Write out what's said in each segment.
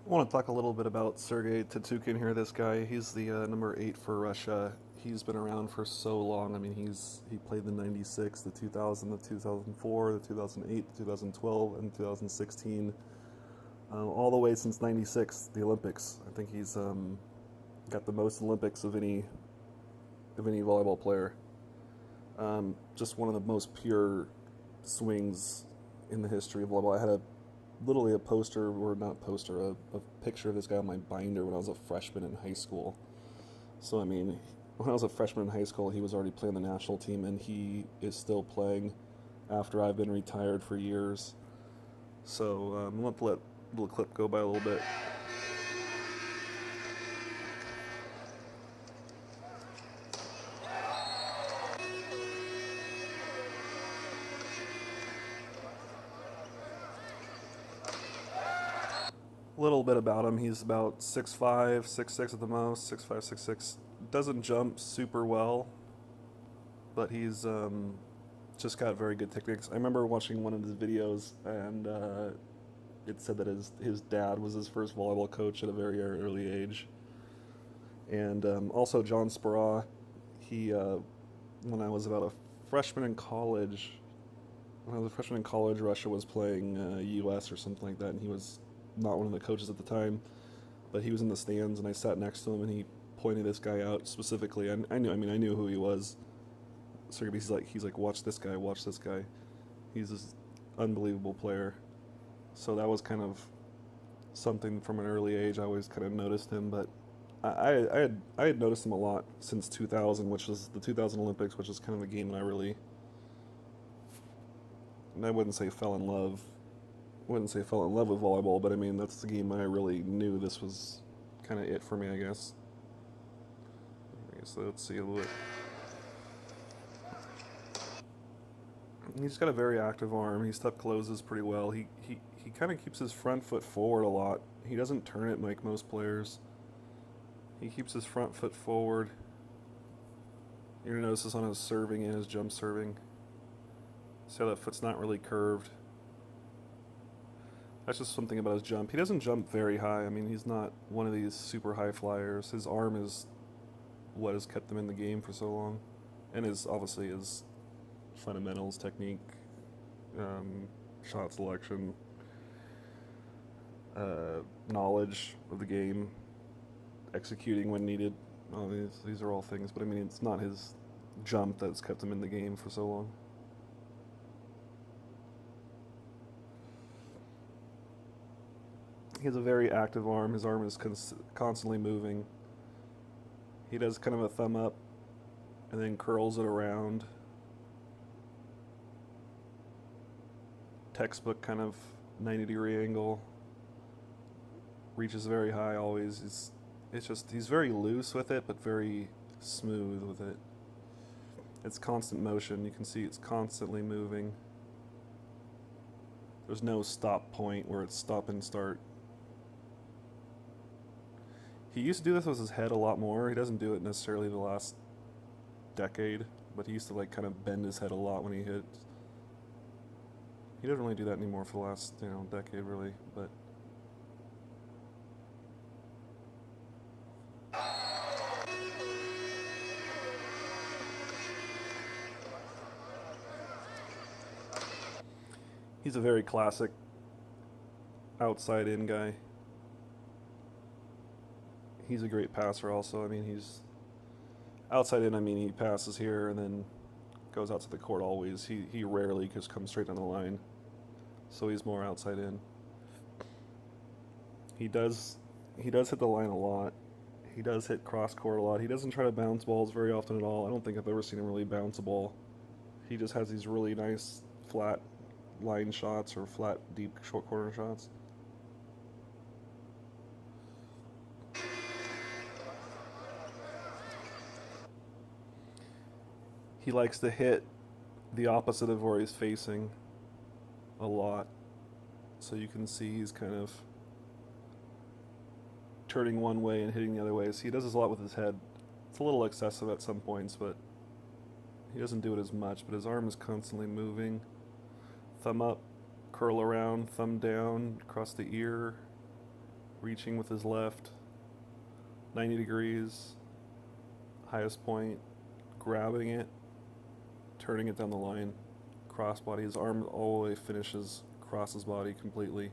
I want to talk a little bit about Sergei Tatukin here. This guy, he's the number 8 for Russia. He's been around for so long. I mean, he played the '96, the 2000, the 2004, the 2008, the 2012, and 2016, all the way since '96, the Olympics. I think he's got the most Olympics of any volleyball player. Just one of the most pure swings in the history of volleyball. I had literally a poster, or not poster, a picture of this guy on my binder when I was a freshman in high school. So, I mean, when I was a freshman in high school, he was already playing the national team, and he is still playing after I've been retired for years. So, I'm going to let the little clip go by a little bit. Little bit about him. He's about 6'5", 6'6" at the most, 6'5", 6'6". Doesn't jump super well, but he's just got very good techniques. I remember watching one of his videos, and it said that his dad was his first volleyball coach at a very early age. And also John Speraw, he when I was about a freshman in college, when I was a freshman in college, Russia was playing U.S. or something like that, and he was not one of the coaches at the time, but he was in the stands, and I sat next to him, and he pointed this guy out specifically. I knew who he was. So he's like, watch this guy, watch this guy. He's this unbelievable player. So that was kind of something from an early age. I always kind of noticed him, but I had noticed him a lot since 2000, which was the 2000 Olympics, which is kind of a game that I wouldn't say fell in love. Wouldn't say fell in love with volleyball, but I mean that's the game I really knew this was kind of it for me, I guess. So let's see a little bit. He's got a very active arm. He step closes pretty well. He kind of keeps his front foot forward a lot. He doesn't turn it like most players. He keeps his front foot forward. You're gonna notice this on his serving and his jump serving. See how that foot's not really curved. That's just something about his jump. He doesn't jump very high. I mean, he's not one of these super high flyers. His arm is what has kept him in the game for so long, and obviously his fundamentals, technique, shot selection, knowledge of the game, executing when needed. These are all things, but I mean, it's not his jump that's kept him in the game for so long. He has a very active arm. His arm is constantly moving. He does kind of a thumb up and then curls it around. Textbook kind of 90-degree angle. Reaches very high always. He's very loose with it, but very smooth with it. It's constant motion. You can see it's constantly moving. There's no stop point where it's stop and start. He used to do this with his head a lot more. He doesn't do it necessarily the last decade, but he used to like kind of bend his head a lot when he hit. He doesn't really do that anymore for the last, decade really, but he's a very classic outside in guy. He's a great passer also. I mean, he's outside in. I mean, he passes here and then goes out to the court always. He rarely just comes straight down the line. So he's more outside in. He does hit the line a lot. He does hit cross court a lot. He doesn't try to bounce balls very often at all. I don't think I've ever seen him really bounce a ball. He just has these really nice flat line shots or flat deep short corner shots. He likes to hit the opposite of where he's facing a lot. So you can see he's kind of turning one way and hitting the other way. So he does this a lot with his head. It's a little excessive at some points, but he doesn't do it as much. But his arm is constantly moving. Thumb up, curl around, thumb down, across the ear. reaching with his left, 90 degrees, highest point, grabbing it, turning it down the line, crossbody. His arm all the way finishes across his body completely.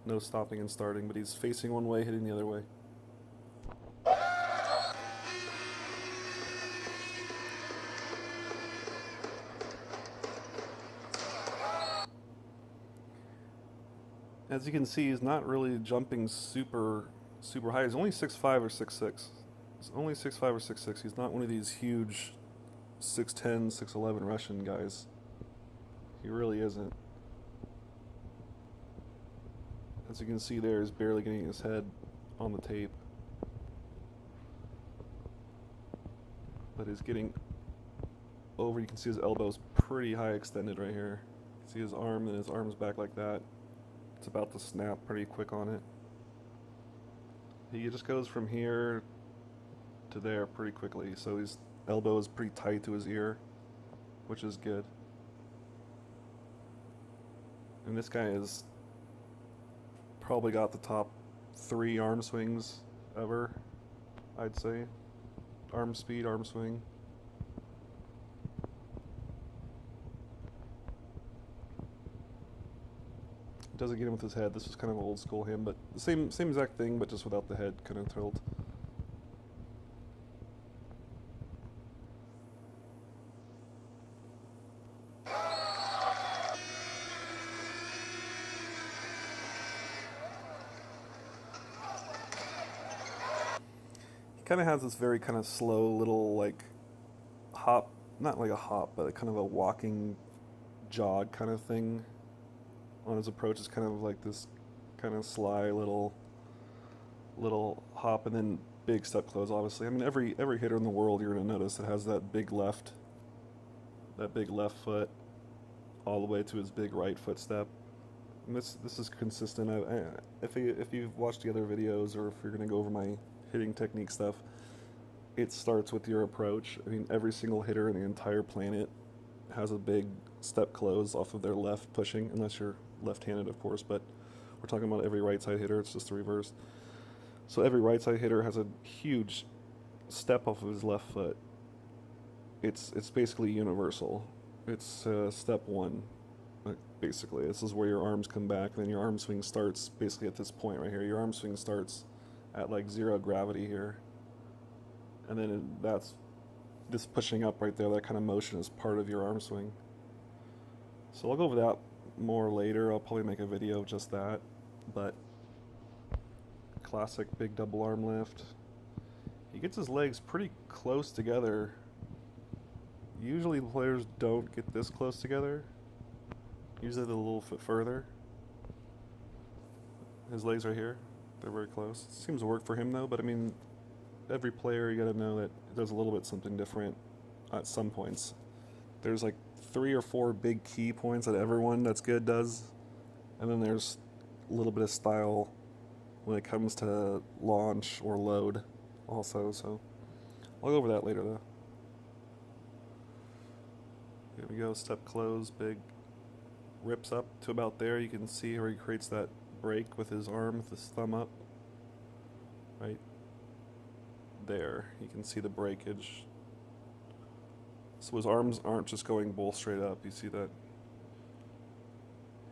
No stopping and starting, but he's facing one way, hitting the other way. As you can see, he's not really jumping super high. He's only 6'5" or 6'6". He's only 6'5" or 6'6". He's not one of these huge 6'10", 6'11" Russian guys. He really isn't. As you can see there, he's barely getting his head on the tape. But he's getting over. You can see his elbow's pretty high extended right here. You can see his arm, and his arm's back like that. It's about to snap pretty quick on it. He just goes from here to there pretty quickly. So his elbow is pretty tight to his ear, which is good. And this guy is probably got the top 3 arm swings ever, I'd say. Arm speed, arm swing. Doesn't get him with his head. This is kind of old school him, but the same exact thing, but just without the head kind of tilt. He kind of has this very kind of slow little like hop, not like a hop, but kind of a walking jog kind of thing on his approach. Is kind of like this kind of sly little hop, and then big step close. Obviously, I mean every hitter in the world you're going to notice that has that big left foot all the way to his big right foot step. And this is consistent. If you've watched the other videos, or if you're going to go over my hitting technique stuff, it starts with your approach. I mean, every single hitter in the entire planet has a big step close off of their left pushing, unless you're left-handed, of course, but we're talking about every right side hitter. It's just the reverse. So every right side hitter has a huge step off of his left foot. It's basically universal. It's step 1, basically. This is where your arms come back, and then your arm swing starts basically at this point right here. Your arm swing starts at like 0 gravity here, and then that's this pushing up right there. That kind of motion is part of your arm swing. So I'll go over that more later. I'll probably make a video of just that, but classic big double arm lift. He gets his legs pretty close together. Usually players don't get this close together. Usually they're a little bit further. His legs right here, they're very close. Seems to work for him though, but I mean, every player, you gotta know that it does a little bit something different at some points. There's like 3 or 4 big key points that everyone that's good does, and then there's a little bit of style when it comes to launch or load also. So I'll go over that later though. Here we go, step close, big rips up to about there. You can see where he creates that break with his arm, with his thumb up. Right there, you can see the breakage. So his arms aren't just going both straight up. You see that?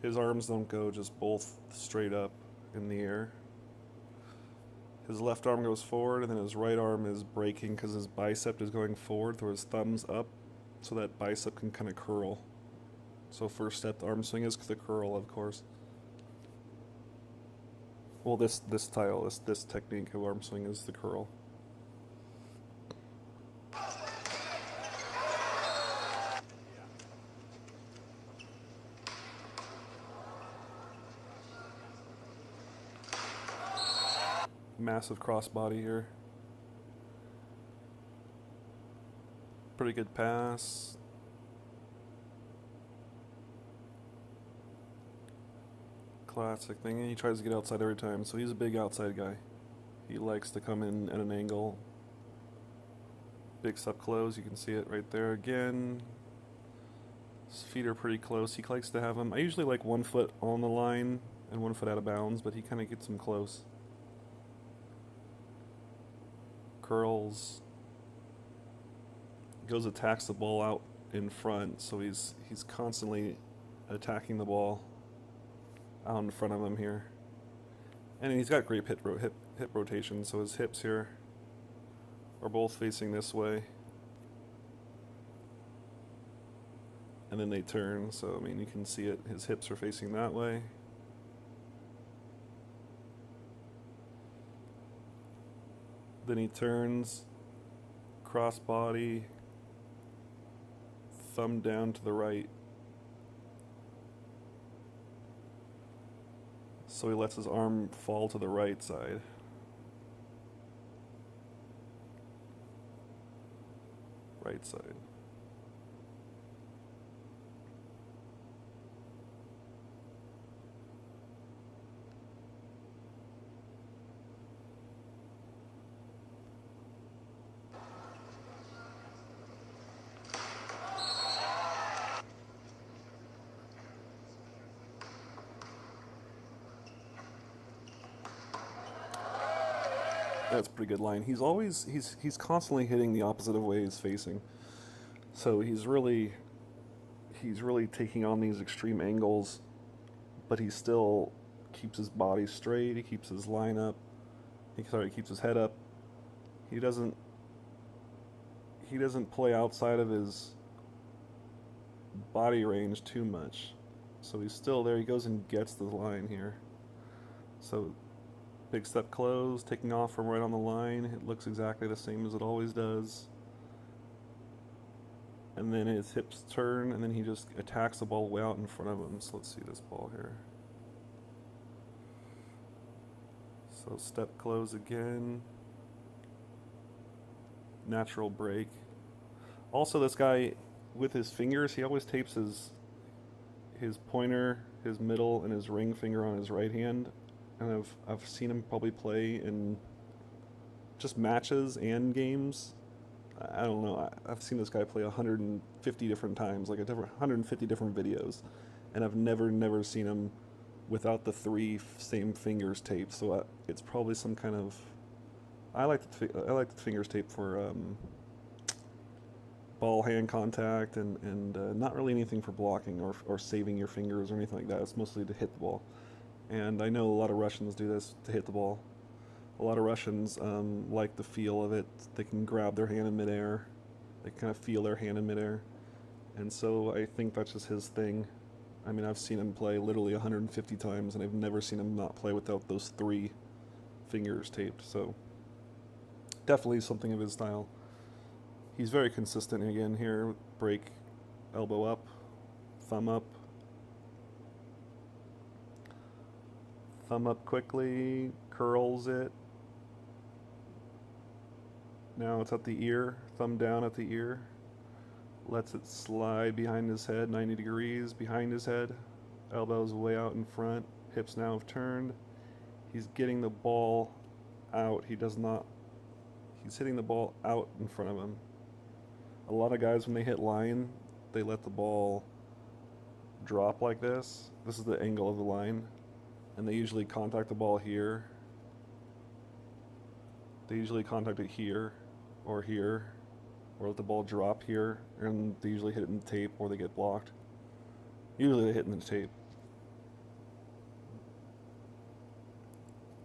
His arms don't go just both straight up in the air. His left arm goes forward, and then his right arm is breaking because his bicep is going forward through his thumbs up, so that bicep can kind of curl. So first step, the arm swing is the curl, of course. Well, this technique of arm swing is the curl. Massive crossbody here. Pretty good pass. Classic thing. And he tries to get outside every time, so he's a big outside guy. He likes to come in at an angle. Big step close, you can see it right there again. His feet are pretty close. He likes to have them. I usually like 1 foot on the line and 1 foot out of bounds, but he kind of gets them close. curls, goes attacks the ball out in front, so he's constantly attacking the ball out in front of him here. And he's got great hip rotation, so his hips here are both facing this way. And then they turn, so I mean you can see it, his hips are facing that way. Then he turns, cross body, thumb down to the right. So he lets his arm fall to the right side. Right side. That's a pretty good line. He's constantly hitting the opposite of way he's facing. So he's really taking on these extreme angles, but he still keeps his body straight, he keeps his line up. He keeps his head up. He doesn't play outside of his body range too much. So he's still there. He goes and gets the line here. So big step close, taking off from right on the line. It looks exactly the same as it always does. And then his hips turn, and then he just attacks the ball way out in front of him. So let's see this ball here. So step close again. Natural break. Also, this guy, with his fingers, he always tapes his pointer, his middle, and his ring finger on his right hand. And I've seen him probably play in just matches and games. I don't know. I've seen this guy play 150 different times, like 150 different videos, and I've never seen him without the three same fingers taped. So it's probably some kind of. I like the fingers taped for ball hand contact and not really anything for blocking or saving your fingers or anything like that. It's mostly to hit the ball. And I know a lot of Russians do this to hit the ball. A lot of Russians like the feel of it. They can grab their hand in midair. They kind of feel their hand in midair. And so I think that's just his thing. I mean, I've seen him play literally 150 times, and I've never seen him not play without those three fingers taped. So definitely something of his style. He's very consistent again here. Break, elbow up, thumb up. Thumb up quickly, curls it. Now it's at the ear, thumb down at the ear. Lets it slide behind his head, 90 degrees behind his head. Elbows way out in front. Hips now have turned. He's getting the ball out. He's hitting the ball out in front of him. A lot of guys, when they hit line, they let the ball drop like this. This is the angle of the line. And they usually contact the ball here. They usually contact it here, or let the ball drop here, and they usually hit it in the tape, or they get blocked. Usually they hit in the tape.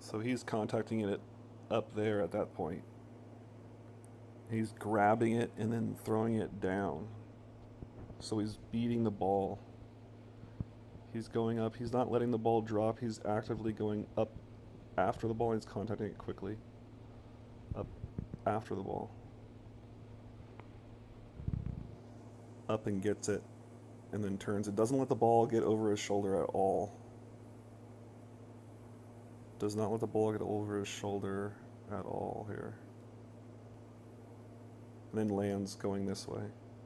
So he's contacting it up there at that point. He's grabbing it and then throwing it down. So he's beating the ball. He's going up. He's not letting the ball drop. He's actively going up after the ball. He's contacting it quickly. Up after the ball. Up and gets it, and then turns. It doesn't let the ball get over his shoulder at all. Does not let the ball get over his shoulder at all here. And then lands going this way,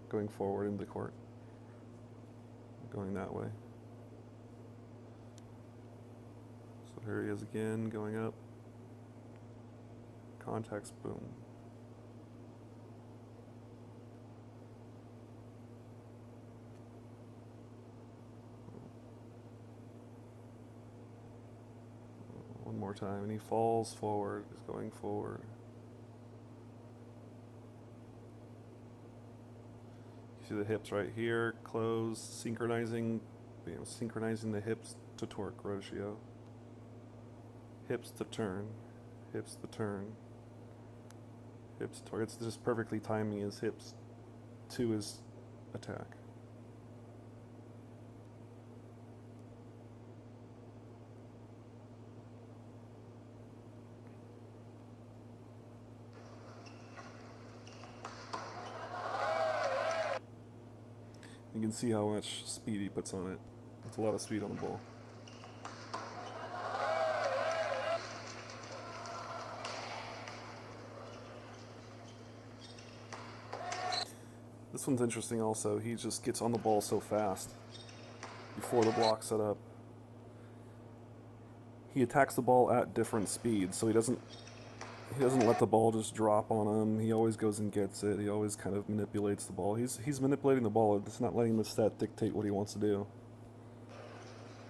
going forward into the court. Going that way. So here he is again, going up. Contacts, boom. One more time, and he falls forward, is going forward. You see the hips right here, close, synchronizing the hips to torque ratio. Hips to turn, hips to turn, hips to torque. It's just perfectly timing his hips to his attack. You can see how much speed he puts on it. It's a lot of speed on the ball. This one's interesting also. He just gets on the ball so fast before the block's set up. He attacks the ball at different speeds, so he doesn't let the ball just drop on him. He always goes and gets it. He always kind of manipulates the ball. He's manipulating the ball. It's not letting the set dictate what he wants to do.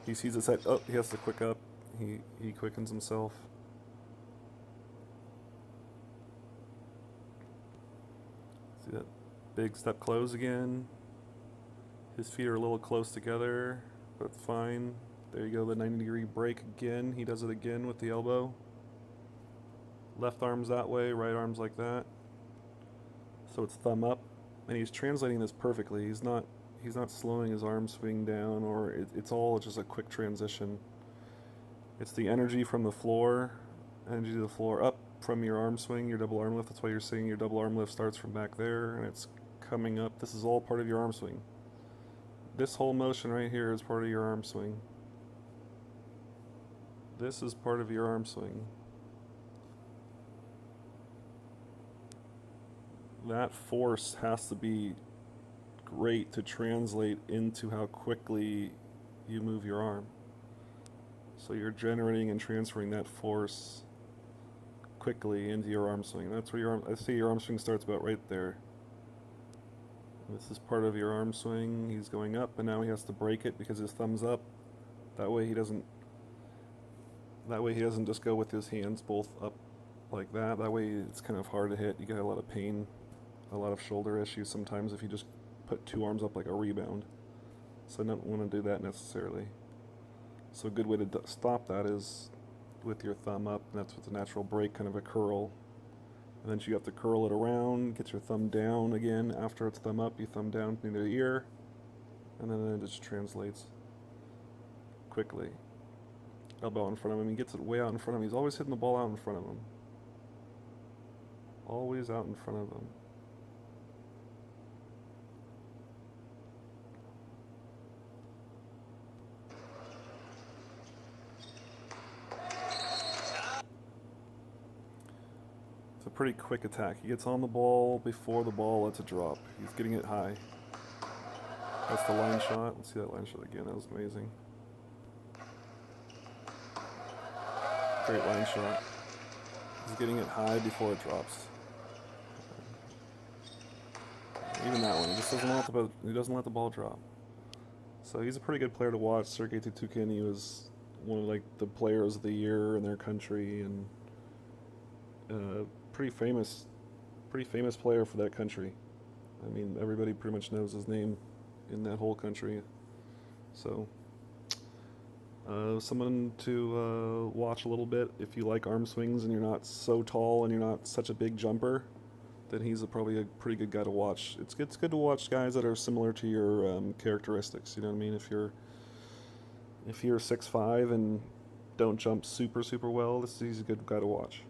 He sees the set. Oh, he has to quick up. He quickens himself. See that big step close again. His feet are a little close together, but it's fine. There you go, the 90-degree break again. He does it again with the elbow. Left arm's that way, right arm's like that. So it's thumb up, and he's translating this perfectly. He's not slowing his arm swing down, or it's all just a quick transition. It's the energy from the floor, energy to the floor, up from your arm swing, your double arm lift. That's why you're seeing your double arm lift starts from back there, and it's coming up. This is all part of your arm swing. This whole motion right here is part of your arm swing. This is part of your arm swing. That force has to be great to translate into how quickly you move your arm. So you're generating and transferring that force quickly into your arm swing. That's where your arm, I see your arm swing starts about right there. This is part of your arm swing. He's going up, and now he has to break it because his thumb's up. That way he doesn't just go with his hands both up like that. That way it's kind of hard to hit. You get a lot of pain, a lot of shoulder issues sometimes if you just put two arms up like a rebound. So I don't want to do that necessarily. So a good way to stop that is with your thumb up, and that's with the natural break, kind of a curl. And then you have to curl it around, get your thumb down again. After it's thumb up, you thumb down near the ear, and then it just translates quickly. Elbow in front of him, he gets it way out in front of him. He's always hitting the ball out in front of him. Always out in front of him. It's a pretty quick attack. He gets on the ball before the ball lets it drop. He's getting it high. That's the line shot. Let's see that line shot again. That was amazing. Great line shot. He's getting it high before it drops. Even that one, he just doesn't let the ball drop. So he's a pretty good player to watch. Sergey Tutukhin, he was one of like the players of the year in their country, and pretty famous player for that country. I mean, everybody pretty much knows his name in that whole country. So someone to watch a little bit. If you like arm swings and you're not so tall and you're not such a big jumper, then he's probably a pretty good guy to watch. It's good to watch guys that are similar to your characteristics. You know what I mean? If you're 6'5" and don't jump super well, he's a good guy to watch.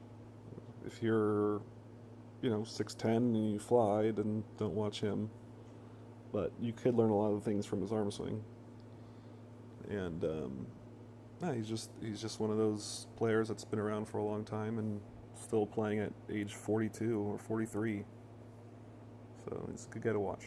If you're 6'10" and you fly, then don't watch him. But you could learn a lot of things from his arm swing. And he's just one of those players that's been around for a long time and still playing at age 42 or 43. So he's a good guy to watch.